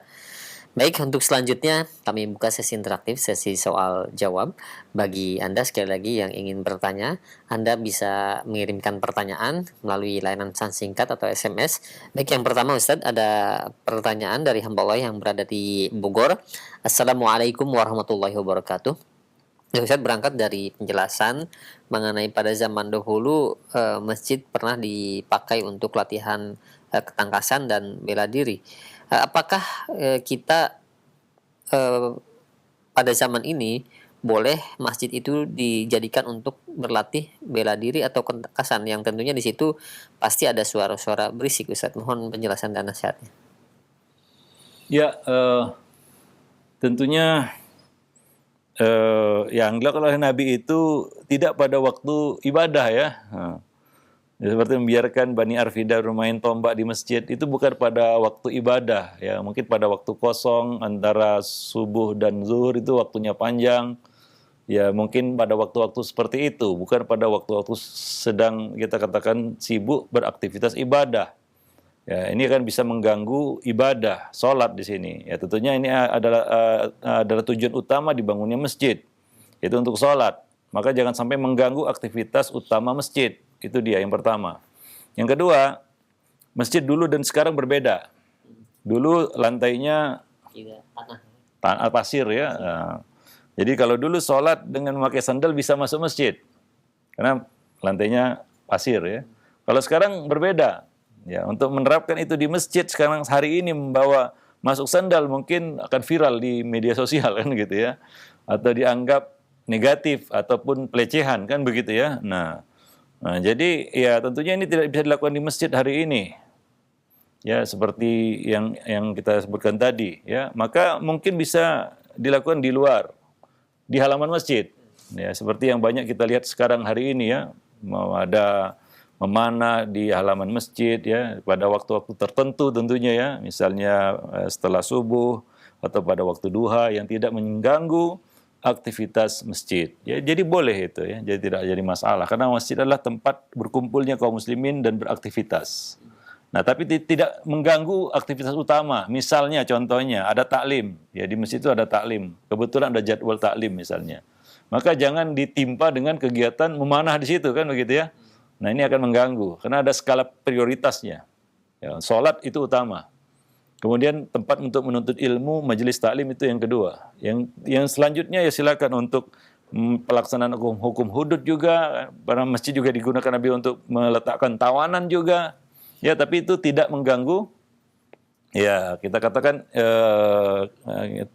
Baik, untuk selanjutnya kami buka sesi interaktif, sesi soal jawab. Bagi Anda sekali lagi yang ingin bertanya, Anda bisa mengirimkan pertanyaan melalui layanan pesan singkat atau SMS. Baik, yang pertama Ustadz, ada pertanyaan dari hamba Allah yang berada di Bogor. Assalamualaikum warahmatullahi wabarakatuh. Ya, Ustadz, berangkat dari penjelasan mengenai pada zaman dahulu masjid pernah dipakai untuk latihan ketangkasan dan bela diri. Apakah kita pada zaman ini boleh masjid itu dijadikan untuk berlatih bela diri atau ketangkasan, yang tentunya di situ pasti ada suara-suara berisik, Ustaz? Mohon penjelasan dan nasihatnya. Ya, tentunya yang dilakukan oleh Nabi itu tidak pada waktu ibadah, ya. Ya, seperti membiarkan Bani Arfidah bermain tombak di masjid, itu bukan pada waktu ibadah, ya, mungkin pada waktu kosong antara subuh dan zuhur, itu waktunya panjang, ya, mungkin pada waktu-waktu seperti itu, bukan pada waktu-waktu sedang kita katakan sibuk beraktivitas ibadah. Ya, ini akan bisa mengganggu ibadah, sholat di sini. Ya, tentunya ini adalah tujuan utama dibangunnya masjid, itu untuk sholat. Maka jangan sampai mengganggu aktivitas utama masjid. Itu dia yang pertama. Yang kedua, masjid dulu dan sekarang berbeda. Dulu lantainya tanah pasir, ya. Nah, jadi kalau dulu sholat dengan memakai sandal bisa masuk masjid, karena lantainya pasir, ya. Kalau sekarang berbeda. Ya, untuk menerapkan itu di masjid sekarang hari ini membawa masuk sandal mungkin akan viral di media sosial, kan gitu, ya. Atau dianggap negatif ataupun pelecehan, kan begitu, ya. Nah, jadi ya tentunya ini tidak bisa dilakukan di masjid hari ini, ya, seperti yang kita sebutkan tadi, ya. Maka mungkin bisa dilakukan di luar, di halaman masjid, ya, seperti yang banyak kita lihat sekarang hari ini, ya. Ada memanah di halaman masjid, ya, pada waktu-waktu tertentu tentunya, ya, misalnya setelah subuh atau pada waktu duha yang tidak mengganggu aktivitas masjid. Ya, jadi boleh itu, ya, jadi tidak jadi masalah karena masjid adalah tempat berkumpulnya kaum muslimin dan beraktivitas. Nah, tapi tidak mengganggu aktivitas utama. Misalnya contohnya ada taklim, ya, di masjid itu ada taklim. Kebetulan ada jadwal taklim misalnya. Maka jangan ditimpa dengan kegiatan memanah di situ, kan begitu, ya. Nah, ini akan mengganggu karena ada skala prioritasnya. Ya, sholat itu utama. Kemudian tempat untuk menuntut ilmu, majelis taklim itu yang kedua. Yang selanjutnya ya silakan untuk pelaksanaan hukum hudud juga. Para masjid juga digunakan Nabi untuk meletakkan tawanan juga. Ya, tapi itu tidak mengganggu. Ya, kita katakan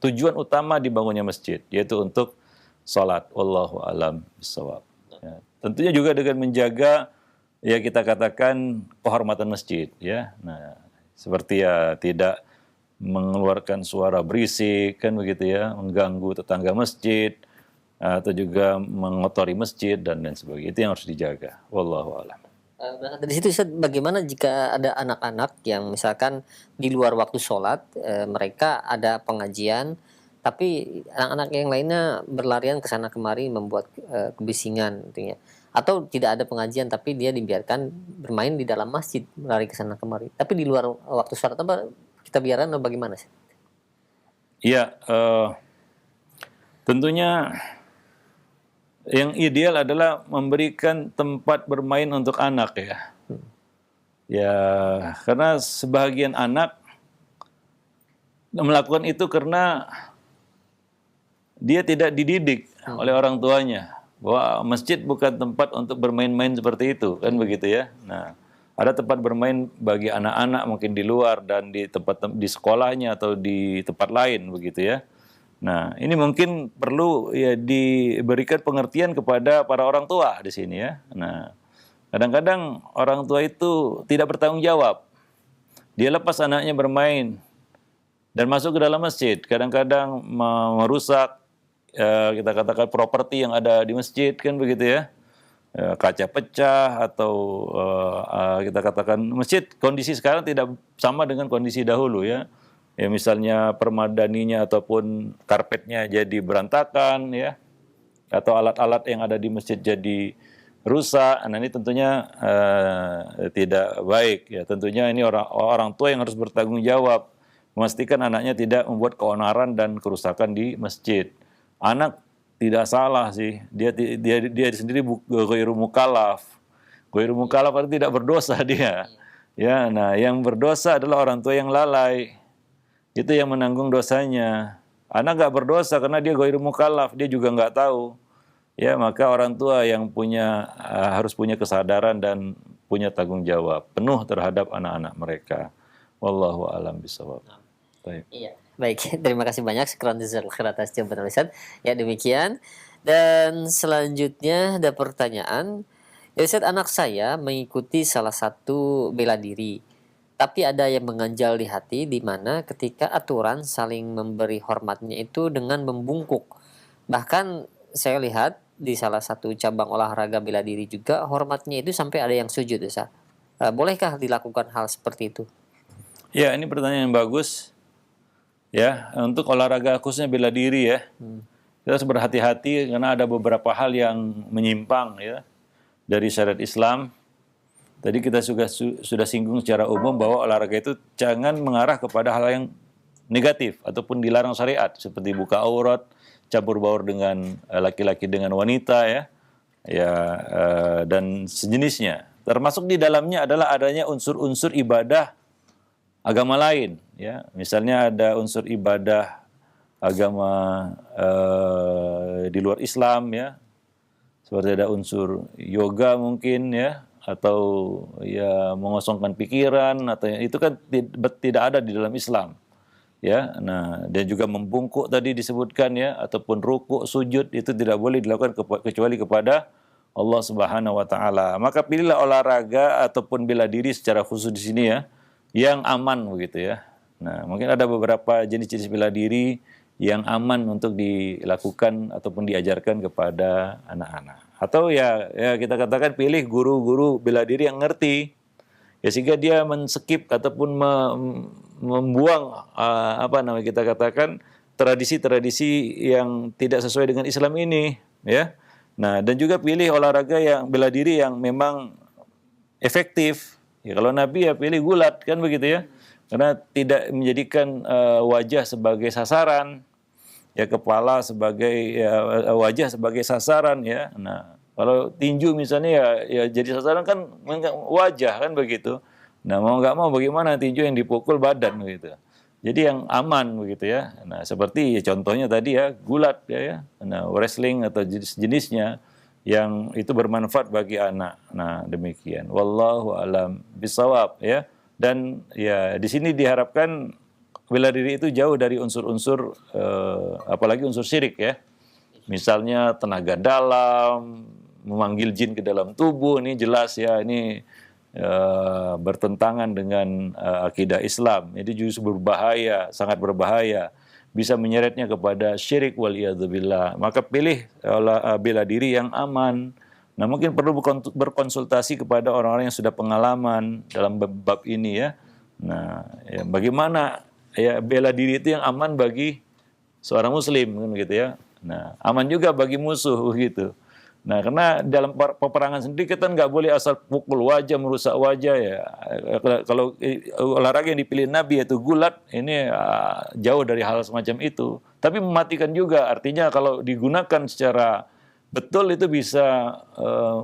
tujuan utama dibangunnya masjid, yaitu untuk sholat. Wallahu a'lam bishawab. Ya, tentunya juga dengan menjaga, ya, kita katakan kehormatan masjid, ya. Nah, seperti, ya, tidak mengeluarkan suara berisik, kan begitu, ya, mengganggu tetangga masjid atau juga mengotori masjid dan lain sebagainya. Itu yang harus dijaga. Wallahu a'lam. Berangkat dari situ Ustaz, bagaimana jika ada anak-anak yang misalkan di luar waktu sholat, mereka ada pengajian, tapi anak-anak yang lainnya berlarian ke sana kemari membuat, kebisingan gitu ya. Atau tidak ada pengajian tapi dia dibiarkan bermain di dalam masjid, lari ke sana kemari. Tapi di luar waktu sholat apa kita biarkan atau bagaimana sih? Iya, tentunya yang ideal adalah memberikan tempat bermain untuk anak ya. Ya, karena sebagian anak melakukan itu karena dia tidak dididik oleh orang tuanya bahwa masjid bukan tempat untuk bermain-main seperti itu, kan begitu ya. Nah, ada tempat bermain bagi anak-anak mungkin di luar dan di tempat di sekolahnya atau di tempat lain begitu ya. Nah, ini mungkin perlu ya diberikan pengertian kepada para orang tua di sini ya. Nah, kadang-kadang orang tua itu tidak bertanggung jawab. Dia lepas anaknya bermain dan masuk ke dalam masjid. Kadang-kadang merusak kita katakan properti yang ada di masjid, kan begitu ya. Kaca pecah atau kita katakan masjid kondisi sekarang tidak sama dengan kondisi dahulu ya. Ya misalnya permadaninya ataupun karpetnya jadi berantakan ya, atau alat-alat yang ada di masjid jadi rusak. Nah ini tentunya tidak baik ya. Tentunya ini orang tua yang harus bertanggung jawab memastikan anaknya tidak membuat keonaran dan kerusakan di masjid. Anak tidak salah sih, dia sendiri ghairu mukallaf. Ghairu mukallaf artinya tidak berdosa dia. Ya, nah yang berdosa adalah orang tua yang lalai. Itu yang menanggung dosanya. Anak nggak berdosa karena dia ghairu mukallaf, dia juga nggak tahu. Ya, maka orang tua yang harus punya kesadaran dan punya tanggung jawab penuh terhadap anak-anak mereka. Wallahu a'lam bishawab. Baik. Iya. Baik, terima kasih banyak Syukran jazakallahu khair atas jawaban Ustaz. Ya demikian. Dan selanjutnya ada pertanyaan. Ya Ustaz, anak saya mengikuti salah satu bela diri. Tapi ada yang mengganjal di hati di mana ketika aturan saling memberi hormatnya itu dengan membungkuk. Bahkan saya lihat di salah satu cabang olahraga bela diri juga hormatnya itu sampai ada yang sujud Ustaz. Bolehkah dilakukan hal seperti itu? Ya, ini pertanyaan yang bagus. Ya, untuk olahraga khususnya bela diri ya. Kita harus berhati-hati karena ada beberapa hal yang menyimpang ya dari syariat Islam. Tadi kita sudah singgung secara umum bahwa olahraga itu jangan mengarah kepada hal yang negatif ataupun dilarang syariat seperti buka aurat, campur baur dengan laki-laki dengan wanita ya. Ya dan sejenisnya. Termasuk di dalamnya adalah adanya unsur-unsur ibadah agama lain ya. Misalnya ada unsur ibadah agama di luar Islam ya. Seperti ada unsur yoga mungkin ya, atau ya mengosongkan pikiran atau itu kan tidak ada di dalam Islam ya. Nah, dan juga membungkuk tadi disebutkan ya, ataupun rukuk sujud itu tidak boleh dilakukan kecuali kepada Allah Subhanahu wa taala. Maka pilihlah olahraga ataupun bela diri secara khusus di sini ya yang aman begitu ya. Nah, mungkin ada beberapa jenis-jenis bela diri yang aman untuk dilakukan ataupun diajarkan kepada anak-anak. Atau ya kita katakan pilih guru-guru bela diri yang ngerti. Ya sehingga dia men-skip ataupun membuang kita katakan tradisi-tradisi yang tidak sesuai dengan Islam ini, ya. Nah, dan juga pilih olahraga yang bela diri yang memang efektif. Ya kalau Nabi ya pilih gulat kan begitu ya. Karena tidak menjadikan wajah sebagai sasaran, ya kepala sebagai wajah sebagai sasaran ya. Nah, kalau tinju misalnya ya jadi sasaran kan wajah kan begitu. Nah, mau nggak mau bagaimana tinju yang dipukul badan begitu. Jadi yang aman begitu ya. Nah, seperti ya, contohnya tadi ya gulat ya. Nah, wrestling atau jenis-jenisnya yang itu bermanfaat bagi anak. Nah, demikian. Wallahu a'lam bishawab ya. Dan ya di sini diharapkan bela diri itu jauh dari unsur-unsur apalagi unsur syirik ya. Misalnya tenaga dalam, memanggil jin ke dalam tubuh, ini jelas ya ini bertentangan dengan akidah Islam. Jadi justru berbahaya, sangat berbahaya. Bisa menyeretnya kepada syirik wal iyadzubillah. Maka pilih bela diri yang aman, Nah, mungkin perlu berkonsultasi kepada orang-orang yang sudah pengalaman dalam bab ini ya. Nah, ya, bagaimana ya bela diri itu yang aman bagi seorang muslim kan gitu ya. Nah, aman juga bagi musuh gitu. Nah, karena dalam peperangan sendiri kita nggak boleh asal pukul wajah, merusak wajah ya. Kalau olahraga yang dipilih Nabi yaitu gulat, ini jauh dari hal semacam itu. Tapi mematikan juga, artinya kalau digunakan secara betul itu bisa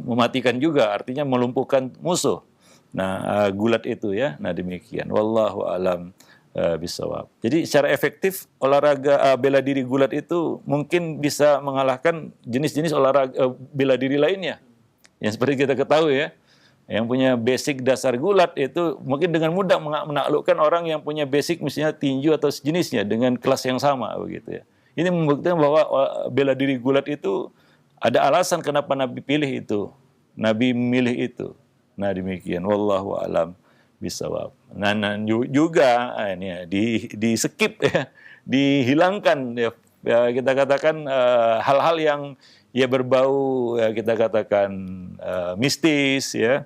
mematikan juga, artinya melumpuhkan musuh. Nah, gulat itu ya. Nah, demikian. Wallahu alam bisawab. Jadi secara efektif olahraga bela diri gulat itu mungkin bisa mengalahkan jenis-jenis olahraga bela diri lainnya. Yang seperti kita ketahui ya, yang punya basic dasar gulat itu mungkin dengan mudah menaklukkan orang yang punya basic misalnya tinju atau sejenisnya dengan kelas yang sama begitu ya. Ini membuktikan bahwa bela diri gulat itu ada alasan kenapa Nabi pilih itu. Nabi memilih itu. Nah, demikian. Wallahu alam bisawab. Nah, juga ini ya, di skip ya, dihilangkan ya, ya kita katakan hal-hal yang ya berbau ya kita katakan mistis ya,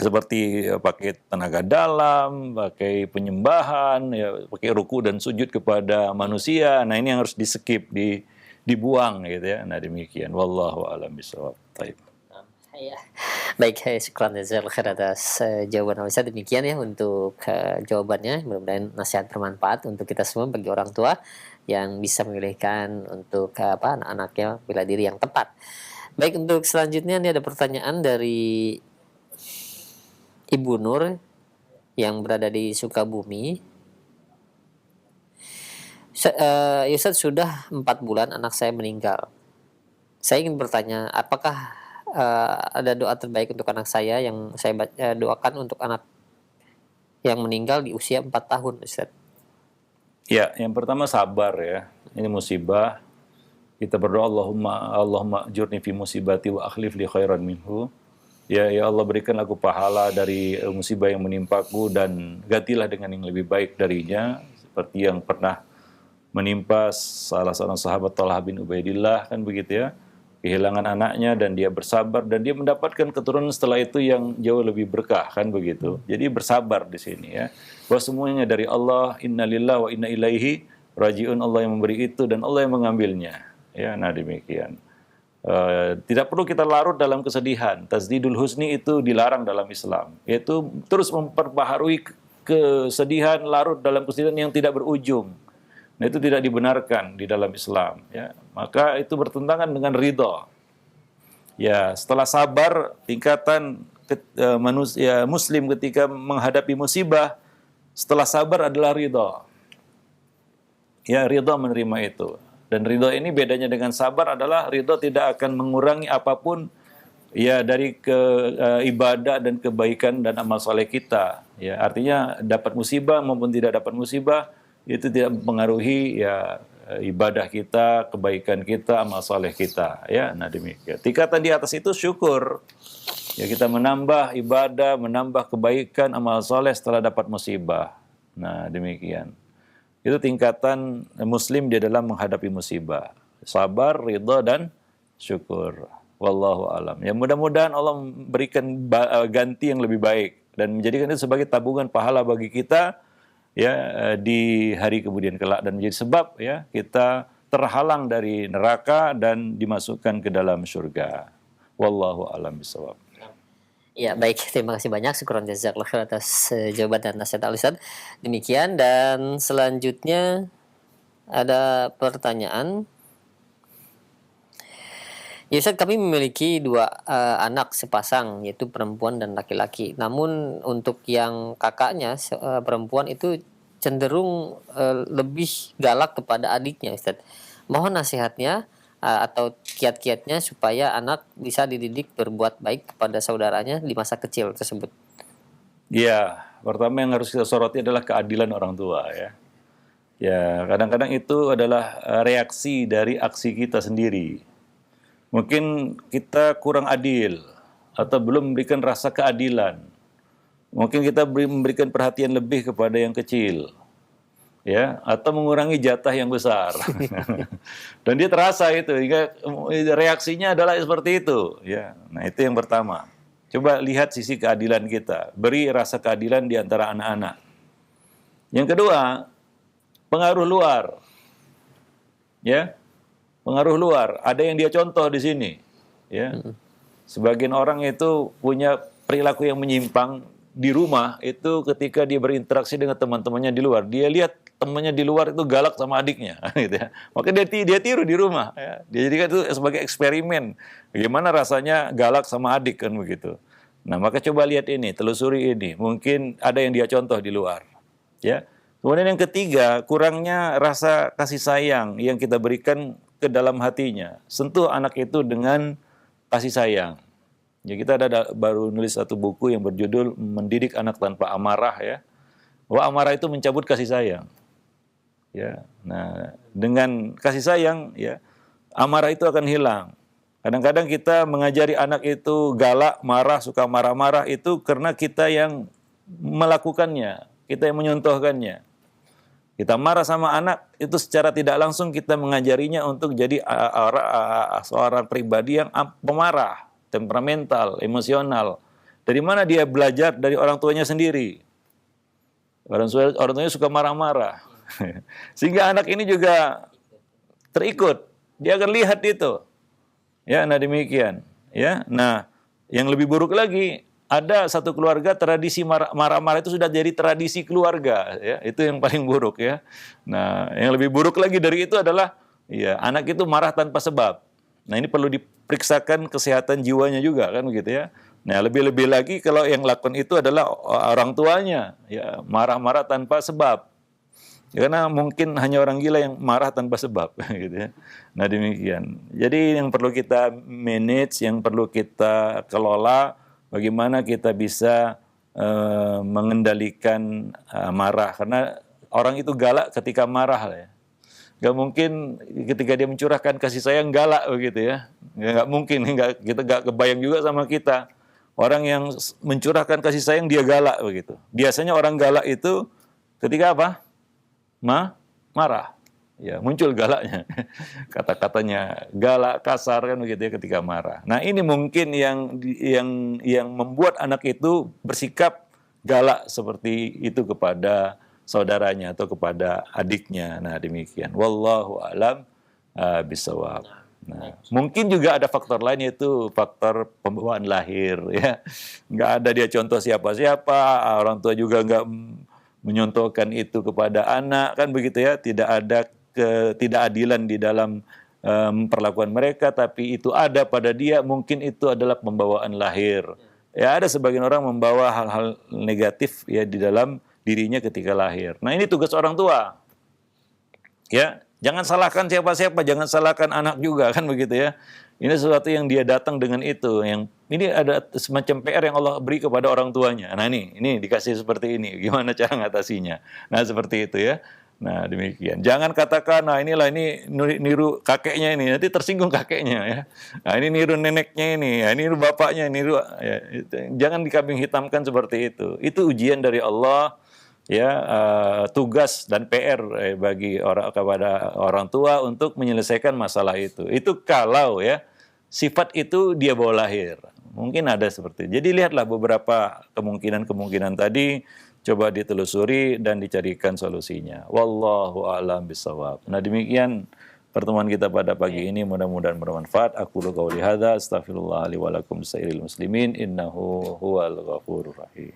seperti pakai tenaga dalam, pakai penyembahan, ya, pakai ruku dan sujud kepada manusia. Nah, ini yang harus di skip, dibuang gitu ya. Nah, demikian. Wallahu a'lam bishawab. Baik. Ya. Baik, syukran jazakallahu khair atas jawaban Ustaz. Demikian ya untuk jawabannya. Mudah-mudahan nasihat bermanfaat untuk kita semua bagi orang tua yang bisa memilihkan untuk anak-anaknya bela diri yang tepat. Baik, untuk selanjutnya ini ada pertanyaan dari Ibu Nur yang berada di Sukabumi. Ustaz, sudah 4 bulan anak saya meninggal. Saya ingin bertanya, apakah ada doa terbaik untuk anak saya yang saya doakan untuk anak yang meninggal di usia 4 tahun, Ustaz? Ya, yang pertama sabar ya. Ini musibah. Kita berdoa Allahumma ajurni fi musibati wa akhlif li khairan minhu. Ya Allah, berikan aku pahala dari musibah yang menimpaku dan gantilah dengan yang lebih baik darinya, seperti yang pernah menimpa salah seorang sahabat Talha bin Ubaidillah kan begitu ya. Kehilangan anaknya dan dia bersabar dan dia mendapatkan keturunan setelah itu yang jauh lebih berkah kan begitu. Jadi bersabar di sini ya. Bahwa semuanya dari Allah, innalillahi wa inna ilaihi rajiun. Allah yang memberi itu dan Allah yang mengambilnya. Ya, nah demikian. Tidak perlu kita larut dalam kesedihan. Tasdidul husni itu dilarang dalam Islam. Yaitu terus memperbaharui kesedihan, larut dalam kesedihan yang tidak berujung. Nah, itu tidak dibenarkan di dalam Islam ya. Maka itu bertentangan dengan ridho. Ya, setelah sabar tingkatan manusia muslim ketika menghadapi musibah, setelah sabar adalah ridho. Ya, ridho menerima itu. Dan ridho ini bedanya dengan sabar adalah ridho tidak akan mengurangi apapun ya dari ibadah dan kebaikan dan amal soleh kita. Ya, artinya dapat musibah maupun tidak dapat musibah itu tidak mempengaruhi ya ibadah kita, kebaikan kita, amal soleh kita ya. Nah, demikian. Tingkatan di atas itu syukur. Ya, kita menambah ibadah, menambah kebaikan, amal soleh setelah dapat musibah. Nah, demikian. Itu tingkatan muslim di dalam menghadapi musibah. Sabar, ridha dan syukur. Wallahu alam. Ya, mudah-mudahan Allah memberikan ganti yang lebih baik dan menjadikan itu sebagai tabungan pahala bagi kita ya di hari kemudian kelak dan menjadi sebab ya kita terhalang dari neraka dan dimasukkan ke dalam surga. Wallahu a'lam bishawab. Ya, baik, terima kasih banyak. Syukran jazakallahu khair atas jawaban dan nasihat Al-Ustaz. Demikian, dan selanjutnya ada pertanyaan. Ya Ustaz, kami memiliki 2 anak sepasang, yaitu perempuan dan laki-laki. Namun untuk yang kakaknya perempuan itu cenderung lebih galak kepada adiknya, Ustaz. Mohon nasihatnya atau kiat-kiatnya supaya anak bisa dididik berbuat baik kepada saudaranya di masa kecil tersebut. Ya, pertama yang harus kita soroti adalah keadilan orang tua ya. Ya, kadang-kadang itu adalah reaksi dari aksi kita sendiri. Mungkin kita kurang adil atau belum memberikan rasa keadilan. Mungkin kita memberikan perhatian lebih kepada yang kecil. ya, atau mengurangi jatah yang besar. Dan dia terasa itu, hingga reaksinya adalah seperti itu. Ya, nah itu yang pertama. Coba lihat sisi keadilan kita, beri rasa keadilan di antara anak-anak. Yang kedua, pengaruh luar. Ya, pengaruh luar. Ada yang dia contoh di sini. Ya, sebagian orang itu punya perilaku yang menyimpang di rumah itu ketika dia berinteraksi dengan teman-temannya di luar. Dia lihat temannya di luar itu galak sama adiknya, gitu ya. Maka dia tiru di rumah. Ya. Dia jadikan itu sebagai eksperimen. Bagaimana rasanya galak sama adik kan begitu. Nah maka coba lihat ini, telusuri ini. Mungkin ada yang dia contoh di luar. Ya. Kemudian yang ketiga, kurangnya rasa kasih sayang yang kita berikan ke dalam hatinya. Sentuh anak itu dengan kasih sayang. Ya kita baru nulis satu buku yang berjudul Mendidik Anak Tanpa Amarah ya. Bahwa amarah itu mencabut kasih sayang. Ya, nah dengan kasih sayang ya amarah itu akan hilang. Kadang-kadang kita mengajari anak itu galak, marah, suka marah-marah itu karena kita yang melakukannya, kita yang menyontohkannya. Kita marah sama anak itu secara tidak langsung kita mengajarinya untuk jadi seorang pribadi yang pemarah, temperamental, emosional. Dari mana dia belajar? Dari orang tuanya sendiri. Orang tuanya suka marah-marah. Sehingga anak ini juga terikut, dia akan lihat itu. Ya, nah demikian. Ya, nah yang lebih buruk lagi, ada satu keluarga tradisi marah-marah itu sudah jadi tradisi keluarga. Ya, itu yang paling buruk ya. Nah, yang lebih buruk lagi dari itu adalah, ya anak itu marah tanpa sebab. Nah ini perlu diperiksakan kesehatan jiwanya juga kan begitu ya. Nah lebih-lebih lagi kalau yang lakukan itu adalah orang tuanya, ya marah-marah tanpa sebab. Ya, karena mungkin hanya orang gila yang marah tanpa sebab, gitu ya. Nah demikian. Jadi yang perlu kita manage, yang perlu kita kelola, bagaimana kita bisa mengendalikan marah. Karena orang itu galak ketika marah, ya. Gak mungkin ketika dia mencurahkan kasih sayang galak begitu ya. Gak mungkin, kita gak kebayang juga sama kita. Orang yang mencurahkan kasih sayang dia galak begitu. Biasanya orang galak itu ketika apa? Marah, ya muncul galaknya, kata-katanya galak, kasar kan begitu ya ketika marah. Nah ini mungkin yang membuat anak itu bersikap galak seperti itu kepada saudaranya atau kepada adiknya. Nah demikian. Wallahu a'lam bishawab. Nah mungkin juga ada faktor lain yaitu faktor pembawaan lahir ya. Nggak ada dia contoh siapa-siapa, orang tua juga nggak menyontohkan itu kepada anak kan begitu ya, tidak ada ketidakadilan di dalam perlakuan mereka, tapi itu ada pada dia, mungkin itu adalah pembawaan lahir. Ya ada sebagian orang membawa hal-hal negatif ya di dalam dirinya ketika lahir. Nah ini tugas orang tua. Ya, jangan salahkan siapa-siapa, jangan salahkan anak juga kan begitu ya. Ini sesuatu yang dia datang dengan itu, yang ini ada semacam PR yang Allah beri kepada orang tuanya. Nah ini dikasih seperti ini, gimana cara ngatasinya? Nah seperti itu ya. Nah demikian. Jangan katakan, nah inilah ini niru kakeknya ini, nanti tersinggung kakeknya ya. Nah ini niru neneknya ini, ya, niru bapaknya, niru. Ya, jangan dikambing hitamkan seperti itu. Itu ujian dari Allah. Ya tugas dan PR bagi kepada orang tua untuk menyelesaikan masalah itu. Itu kalau ya sifat itu dia bawa lahir. Mungkin ada seperti itu. Jadi lihatlah beberapa kemungkinan tadi, coba ditelusuri dan dicarikan solusinya. Wallahu a'lam bishawab. Nah demikian pertemuan kita pada pagi ini, mudah-mudahan bermanfaat. Aku qouli hadza, astaghfirullah li wa lakum sairil muslimin, innahu huwal ghafurur rahim.